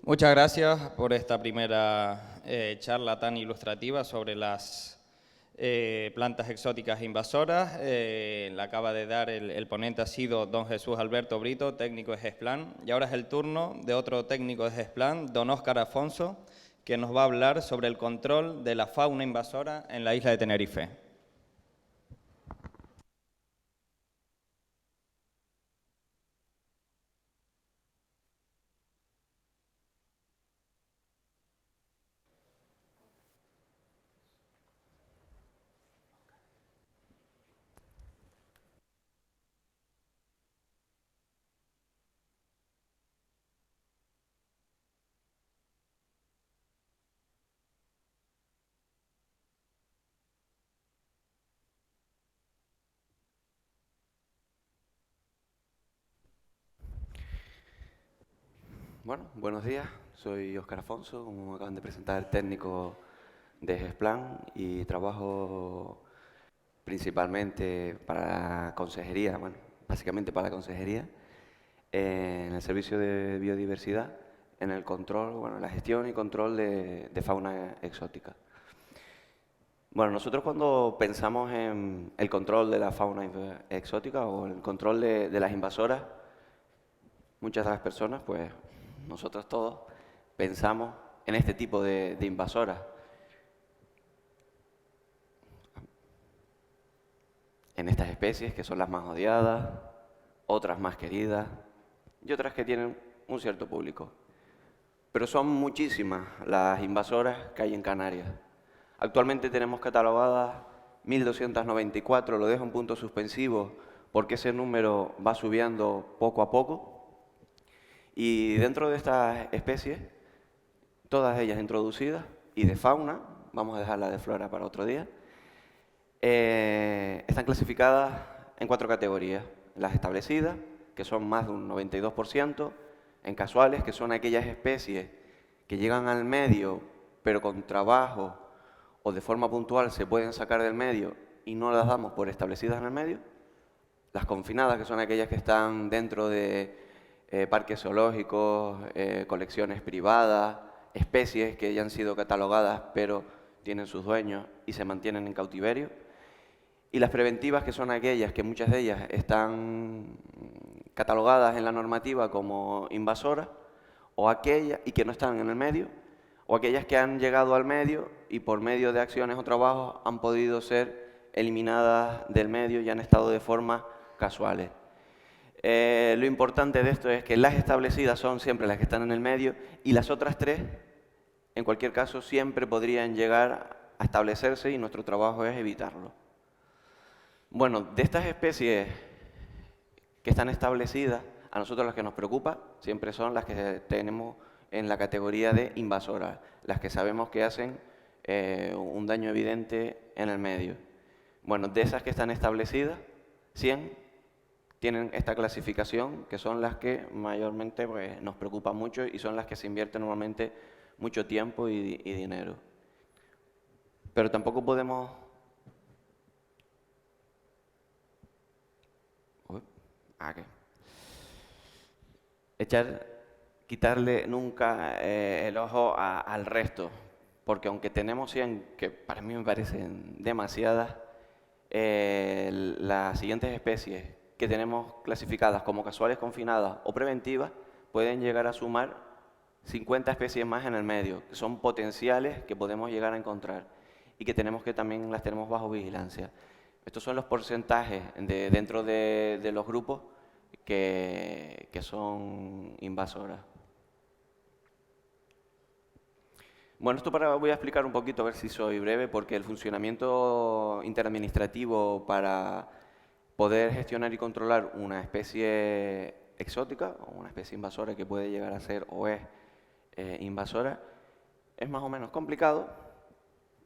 Muchas gracias por esta primera charla tan ilustrativa sobre las plantas exóticas invasoras. La acaba de dar el ponente ha sido don Jesús Alberto Brito, técnico de GESPLAN. Y ahora es el turno de otro técnico de GESPLAN, don Óscar Afonso, que nos va a hablar sobre el control de la fauna invasora en la isla de Tenerife. Bueno, buenos días. Soy Óscar Afonso, como me acaban de presentar, técnico de GESPLAN y trabajo principalmente para la consejería, bueno, básicamente para la consejería, en el servicio de biodiversidad, en el control, bueno, la gestión y control de fauna exótica. Bueno, nosotros cuando pensamos en el control de la fauna exótica o el control de las invasoras, muchas de las personas, pues nosotros todos, pensamos en este tipo de invasoras, en estas especies que son las más odiadas, otras más queridas y otras que tienen un cierto público. Pero son muchísimas las invasoras que hay en Canarias. Actualmente tenemos catalogadas 1.294, lo dejo en punto suspensivo porque ese número va subiendo poco a poco. Y dentro de estas especies, todas ellas introducidas y de fauna, vamos a dejar la de flora para otro día, están clasificadas en 4 categorías. Las establecidas, que son más de un 92%, en casuales, que son aquellas especies que llegan al medio, pero con trabajo o de forma puntual se pueden sacar del medio y no las damos por establecidas en el medio. Las confinadas, que son aquellas que están dentro de parques zoológicos, colecciones privadas, especies que ya han sido catalogadas pero tienen sus dueños y se mantienen en cautiverio. Y las preventivas, que son aquellas que muchas de ellas están catalogadas en la normativa como invasoras, o aquellas y que no están en el medio, o aquellas que han llegado al medio y por medio de acciones o trabajos han podido ser eliminadas del medio y han estado de forma casuales. Lo importante de esto es que las establecidas son siempre las que están en el medio y las otras 3, en cualquier caso, siempre podrían llegar a establecerse y nuestro trabajo es evitarlo. Bueno, de estas especies que están establecidas, a nosotros las que nos preocupa siempre son las que tenemos en la categoría de invasoras, las que sabemos que hacen un daño evidente en el medio. Bueno, de esas que están establecidas, 100 tienen esta clasificación, que son las que mayormente pues, nos preocupan mucho y son las que se invierte normalmente mucho tiempo y dinero. Pero tampoco podemos... Uy, ¿qué? Quitarle nunca el ojo al resto, porque aunque tenemos 100, que para mí me parecen demasiadas, las siguientes especies que tenemos clasificadas como casuales confinadas o preventivas pueden llegar a sumar 50 especies más en el medio, que son potenciales que podemos llegar a encontrar y que tenemos que también las tenemos bajo vigilancia. Estos son los porcentajes dentro de los grupos que son invasoras. Bueno, voy a explicar un poquito, a ver si soy breve, porque el funcionamiento interadministrativo para poder gestionar y controlar una especie exótica o una especie invasora que puede llegar a ser o es invasora es más o menos complicado,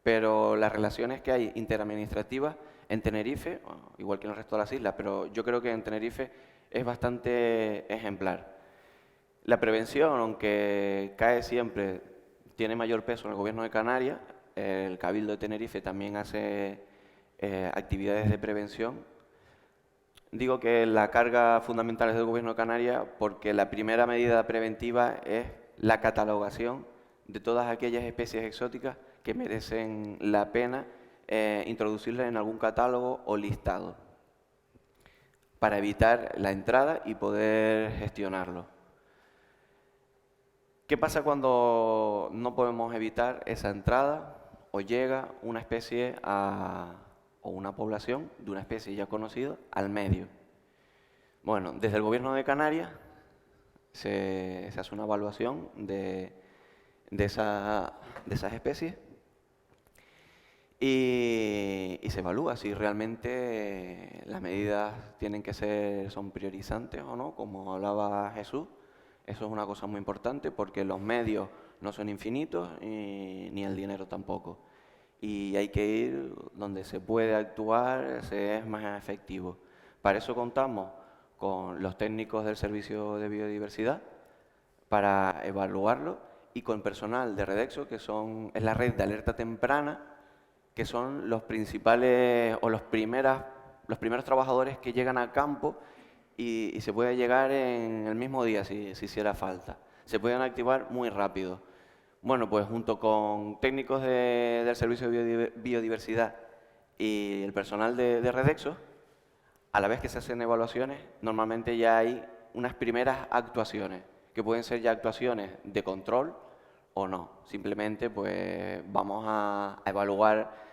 pero las relaciones que hay interadministrativas en Tenerife, igual que en el resto de las islas, pero yo creo que en Tenerife es bastante ejemplar. La prevención, aunque cae siempre, tiene mayor peso en el Gobierno de Canarias. El Cabildo de Tenerife también hace actividades de prevención. Digo que la carga fundamental es del Gobierno de Canarias porque la primera medida preventiva es la catalogación de todas aquellas especies exóticas que merecen la pena introducirlas en algún catálogo o listado, para evitar la entrada y poder gestionarlo. ¿Qué pasa cuando no podemos evitar esa entrada o llega una especie o una población de una especie ya conocida al medio? Bueno, desde el Gobierno de Canarias se hace una evaluación de esas especies y se evalúa si realmente las medidas son priorizantes o no, como hablaba Jesús. Eso es una cosa muy importante porque los medios no son infinitos ni el dinero tampoco. Y hay que ir donde se puede actuar, se es más efectivo. Para eso contamos con los técnicos del Servicio de Biodiversidad para evaluarlo y con personal de Redexo, que es la red de alerta temprana, que son los principales o los primeros trabajadores que llegan a campo y se puede llegar en el mismo día si hiciera falta. Se pueden activar muy rápido. Bueno, pues junto con técnicos del Servicio de Biodiversidad y el personal de Redexo, a la vez que se hacen evaluaciones, normalmente ya hay unas primeras actuaciones, que pueden ser ya actuaciones de control o no. Simplemente pues vamos a evaluar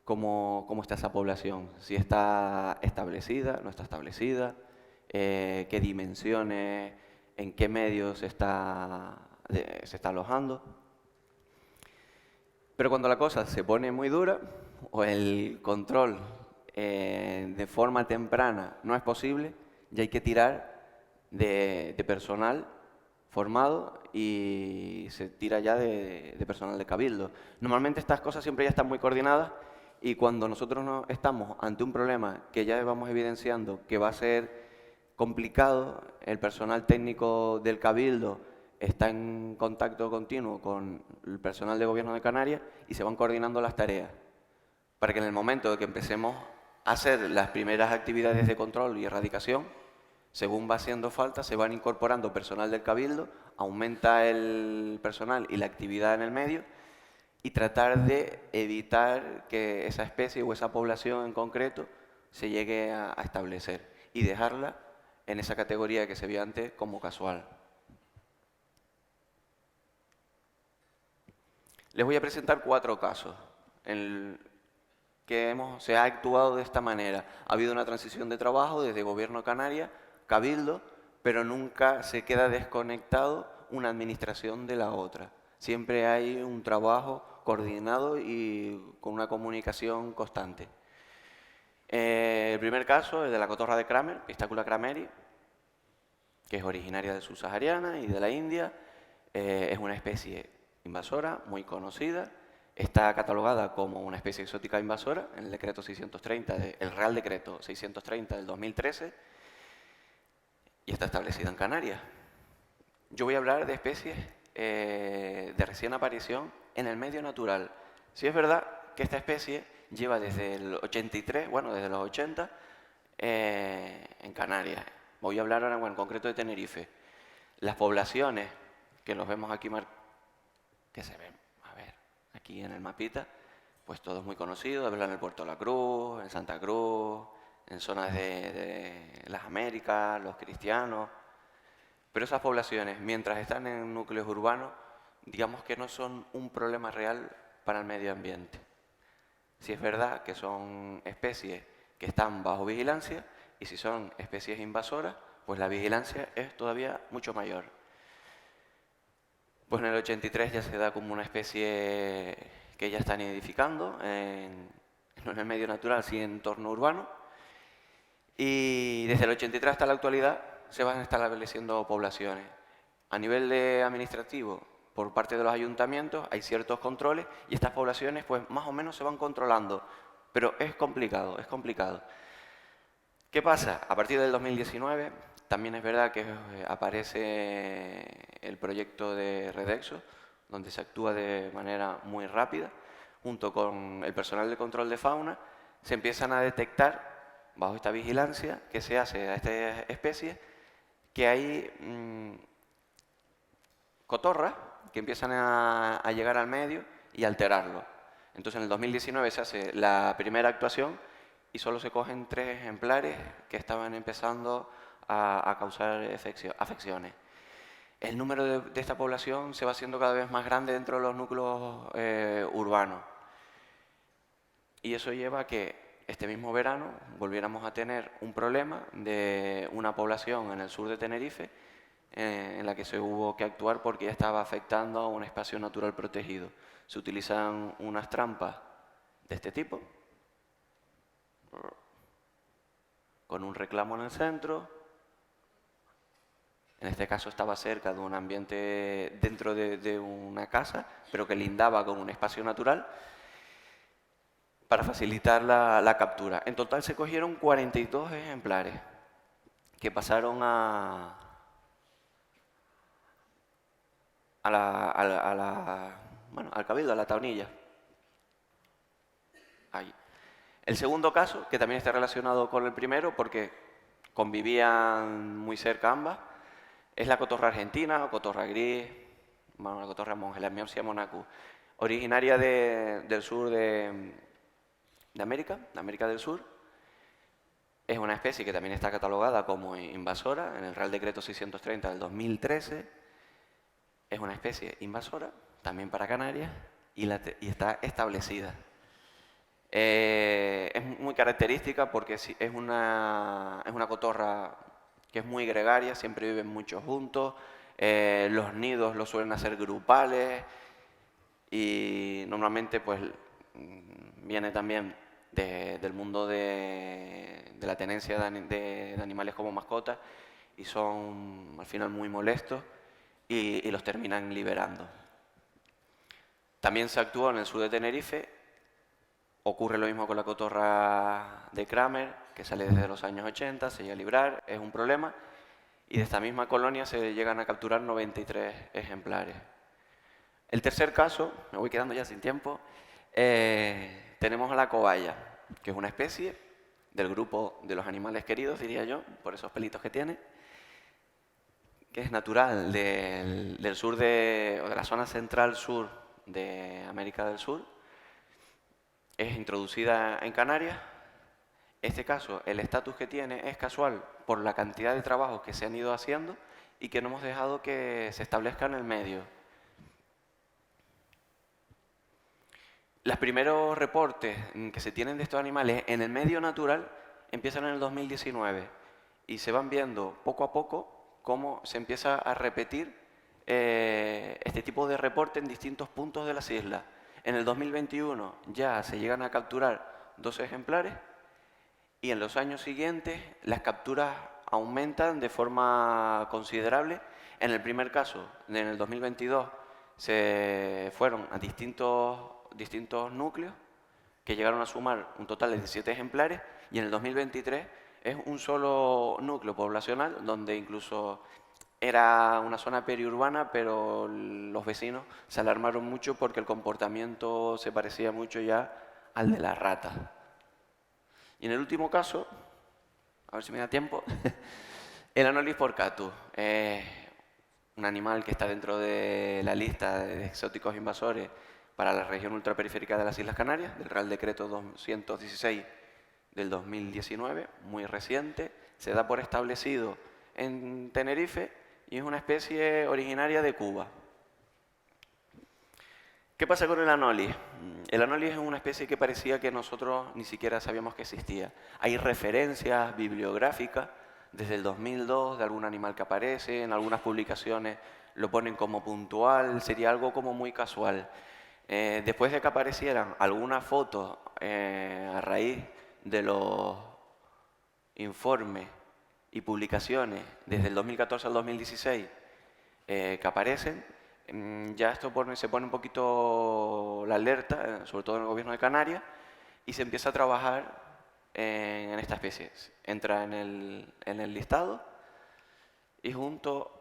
cómo está esa población, si está establecida, no está establecida, qué dimensiones, en qué medios se está alojando. Pero cuando la cosa se pone muy dura o el control de forma temprana no es posible, ya hay que tirar de personal formado y se tira ya de personal de cabildo. Normalmente estas cosas siempre ya están muy coordinadas y cuando nosotros no estamos ante un problema que ya vamos evidenciando que va a ser complicado, el personal técnico del cabildo está en contacto continuo con el personal de Gobierno de Canarias y se van coordinando las tareas para que en el momento de que empecemos a hacer las primeras actividades de control y erradicación, según va haciendo falta, se van incorporando personal del cabildo, aumenta el personal y la actividad en el medio y tratar de evitar que esa especie o esa población en concreto se llegue a establecer y dejarla en esa categoría que se vio antes como casual. Les voy a presentar 4 casos en que se ha actuado de esta manera. Ha habido una transición de trabajo desde Gobierno Canarias, Cabildo, pero nunca se queda desconectado una administración de la otra. Siempre hay un trabajo coordinado y con una comunicación constante. El primer caso es de la cotorra de Kramer, Pistacula crameri, que es originaria del subsahariana y de la India. Es una especie invasora muy conocida. Está catalogada como una especie exótica invasora en el decreto 630, el Real Decreto 630 del 2013, y está establecida en Canarias. Yo voy a hablar de especies de recién aparición en el medio natural. Sí es verdad que esta especie lleva desde el 83, bueno, desde los 80, en Canarias. Voy a hablar ahora en concreto de Tenerife. Las poblaciones que los vemos aquí, que se ven, a ver, aquí en el mapita, pues todo es muy conocido, hablan en el Puerto de la Cruz, en Santa Cruz, en zonas de las Américas, los cristianos. Pero esas poblaciones, mientras están en núcleos urbanos, digamos que no son un problema real para el medio ambiente. Si es verdad que son especies que están bajo vigilancia, y si son especies invasoras, pues la vigilancia es todavía mucho mayor. Pues en el 83 ya se da como una especie que ya están nidificando, no en el medio natural, sino en entorno urbano. Y desde el 83 hasta la actualidad se van estableciendo poblaciones. A nivel administrativo, por parte de los ayuntamientos, hay ciertos controles y estas poblaciones pues más o menos se van controlando, pero es complicado, es complicado. ¿Qué pasa? A partir del 2019 también es verdad que aparece el proyecto de Redexo, donde se actúa de manera muy rápida, junto con el personal de control de fauna, se empiezan a detectar, bajo esta vigilancia que se hace a estas especies, que hay cotorras que empiezan a llegar al medio y alterarlo. Entonces en el 2019 se hace la primera actuación y solo se cogen 3 ejemplares que estaban empezando a causar afecciones. El número de esta población se va haciendo cada vez más grande dentro de los núcleos urbanos. Y eso lleva a que este mismo verano volviéramos a tener un problema de una población en el sur de Tenerife en la que se hubo que actuar porque ya estaba afectando a un espacio natural protegido. Se utilizan unas trampas de este tipo, con un reclamo en el centro. En este caso estaba cerca de un ambiente dentro de una casa, pero que lindaba con un espacio natural para facilitar la captura. En total se cogieron 42 ejemplares que pasaron al cabildo, a la tablilla. Ahí. El segundo caso, que también está relacionado con el primero, porque convivían muy cerca ambas, es la cotorra argentina, o cotorra gris, la cotorra monje, la Miopsia monacus, originaria del sur de América del Sur. Es una especie que también está catalogada como invasora en el Real Decreto 630 del 2013. Es una especie invasora, también para Canarias, y está establecida. Es muy característica porque es una cotorra que es muy gregaria, siempre viven muchos juntos, los nidos los suelen hacer grupales y normalmente pues viene también del mundo de la tenencia de animales como mascotas y son al final muy molestos y los terminan liberando. También se actuó en el sur de Tenerife. Ocurre lo mismo con la cotorra de Kramer, que sale desde los años 80, se llega a librar, es un problema. Y de esta misma colonia se llegan a capturar 93 ejemplares. El tercer caso, me voy quedando ya sin tiempo, tenemos a la cobaya, que es una especie del grupo de los animales queridos, diría yo, por esos pelitos que tiene, que es natural del sur o de la zona central-sur de América del Sur. Es introducida en Canarias. Este caso, el estatus que tiene es casual por la cantidad de trabajos que se han ido haciendo y que no hemos dejado que se establezca en el medio. Los primeros reportes que se tienen de estos animales en el medio natural empiezan en el 2019 y se van viendo poco a poco cómo se empieza a repetir este tipo de reporte en distintos puntos de las islas. En el 2021 ya se llegan a capturar 2 ejemplares y en los años siguientes las capturas aumentan de forma considerable. En el primer caso, en el 2022, se fueron a distintos núcleos que llegaron a sumar un total de 17 ejemplares y en el 2023 es un solo núcleo poblacional donde incluso era una zona periurbana, pero los vecinos se alarmaron mucho porque el comportamiento se parecía mucho ya al de la rata. Y en el último caso, a ver si me da tiempo, el Anolis porcatus. Un animal que está dentro de la lista de exóticos invasores para la región ultraperiférica de las Islas Canarias, del Real Decreto 216 del 2019, muy reciente. Se da por establecido en Tenerife y es una especie originaria de Cuba. ¿Qué pasa con el Anolis? El Anolis es una especie que parecía que nosotros ni siquiera sabíamos que existía. Hay referencias bibliográficas desde el 2002 de algún animal que aparece, en algunas publicaciones lo ponen como puntual, sería algo como muy casual. Después de que aparecieran algunas fotos a raíz de los informes y publicaciones desde el 2014 al 2016 que aparecen, ya esto se pone un poquito la alerta, sobre todo en el gobierno de Canarias, y se empieza a trabajar en esta especie. Entra en el listado y junto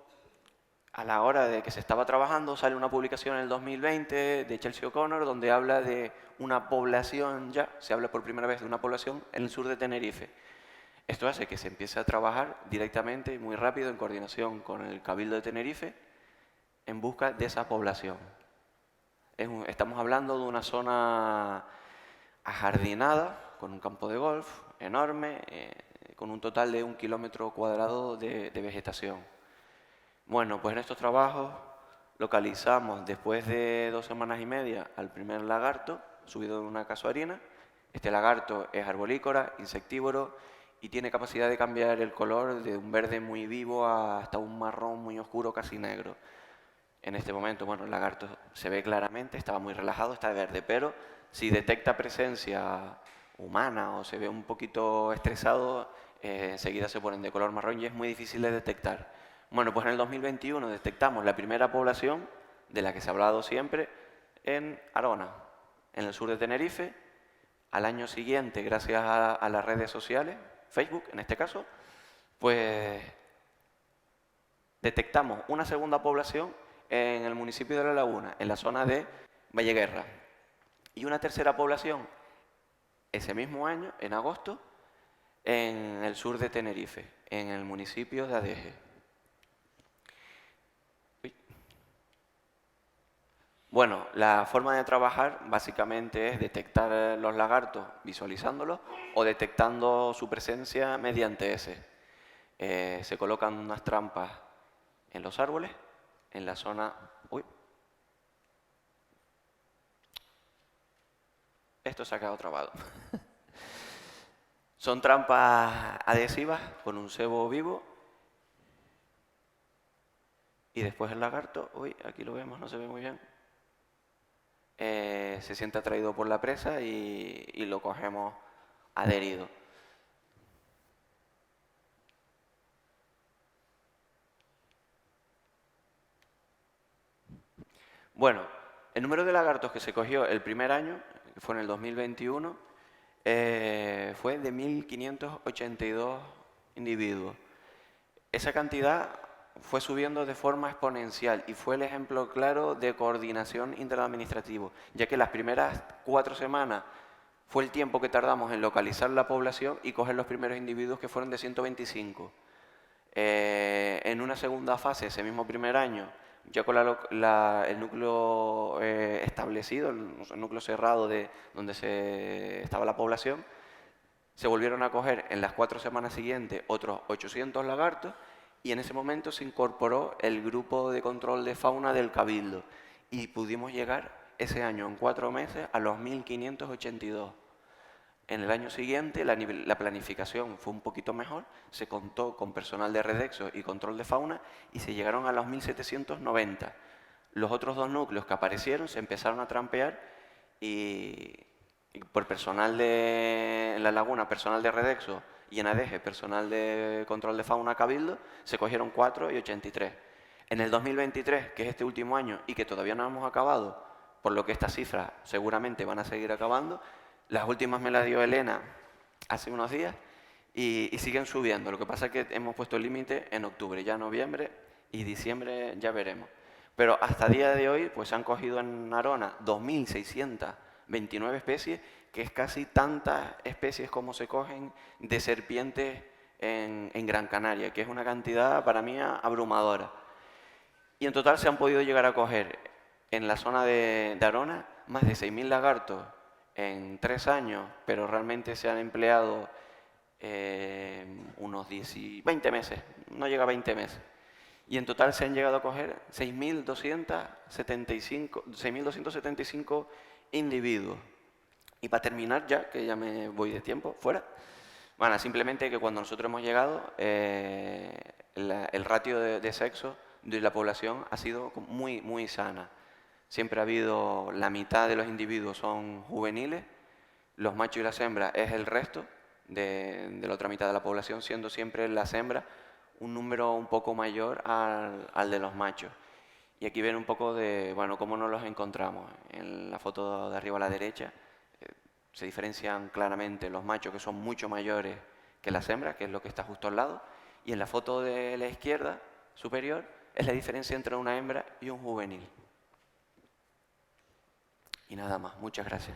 a la hora de que se estaba trabajando sale una publicación en el 2020 de Chelsea O'Connor donde habla de una población, ya se habla por primera vez de una población en el sur de Tenerife. Esto hace que se empiece a trabajar directamente y muy rápido en coordinación con el Cabildo de Tenerife en busca de esa población. Estamos hablando de una zona ajardinada, con un campo de golf enorme, con un total de 1 kilómetro cuadrado de vegetación. Bueno, pues en estos trabajos localizamos, después de 2 semanas y media, al primer lagarto subido en una casuarina. Este lagarto es arborícola, insectívoro y tiene capacidad de cambiar el color de un verde muy vivo hasta un marrón muy oscuro, casi negro. En este momento, bueno, el lagarto se ve claramente, estaba muy relajado, está verde, pero si detecta presencia humana o se ve un poquito estresado, enseguida se ponen de color marrón y es muy difícil de detectar. Bueno, pues en el 2021 detectamos la primera población, de la que se ha hablado siempre, en Arona, en el sur de Tenerife. Al año siguiente, gracias a las redes sociales, Facebook en este caso, pues detectamos una segunda población en el municipio de La Laguna, en la zona de Valleguerra, y una tercera población ese mismo año, en agosto, en el sur de Tenerife, en el municipio de Adeje. Bueno, la forma de trabajar básicamente es detectar los lagartos visualizándolos o detectando su presencia mediante ese. Se colocan unas trampas en los árboles, en la zona... Uy. Esto se ha quedado trabado. Son trampas adhesivas con un cebo vivo. Y después el lagarto, uy, aquí lo vemos, no se ve muy bien. Se siente atraído por la presa y lo cogemos adherido. Bueno, el número de lagartos que se cogió el primer año, que fue en el 2021, fue de 1.582 individuos. Esa cantidad fue subiendo de forma exponencial y fue el ejemplo claro de coordinación interadministrativo, ya que las primeras 4 semanas fue el tiempo que tardamos en localizar la población y coger los primeros individuos, que fueron de 125. En una segunda fase, ese mismo primer año, ya con el núcleo establecido, el núcleo cerrado de donde estaba la población, se volvieron a coger en las 4 semanas siguientes otros 800 lagartos y en ese momento se incorporó el grupo de control de fauna del Cabildo y pudimos llegar ese año, en 4 meses, a los 1.582. En el año siguiente la planificación fue un poquito mejor, se contó con personal de Redexo y control de fauna y se llegaron a los 1.790. Los otros 2 núcleos que aparecieron se empezaron a trampear y por personal en La Laguna, personal de Redexo, y en Adeje, personal de control de fauna Cabildo, se cogieron 4 y 83. En el 2023, que es este último año y que todavía no hemos acabado, por lo que estas cifras seguramente van a seguir acabando, las últimas me las dio Elena hace unos días y siguen subiendo. Lo que pasa es que hemos puesto el límite en octubre, ya noviembre y diciembre ya veremos. Pero hasta el día de hoy pues se han cogido en Arona 2.629 especies, que es casi tantas especies como se cogen de serpientes en Gran Canaria, que es una cantidad para mí abrumadora. Y en total se han podido llegar a coger en la zona de Arona más de 6.000 lagartos en 3 años, pero realmente se han empleado unos 20 meses, no llega a 20 meses. Y en total se han llegado a coger 6.275 individuos. Y para terminar ya, que ya me voy de tiempo, fuera, bueno, simplemente que cuando nosotros hemos llegado, el ratio de sexo de la población ha sido muy, muy sana. Siempre ha habido, la mitad de los individuos son juveniles, los machos y las hembras es el resto de la otra mitad de la población, siendo siempre las hembras un número un poco mayor al de los machos. Y aquí ven un poco de, bueno, cómo nos los encontramos. En la foto de arriba a la derecha se diferencian claramente los machos, que son mucho mayores que las hembras, que es lo que está justo al lado. Y en la foto de la izquierda superior es la diferencia entre una hembra y un juvenil. Y nada más, muchas gracias.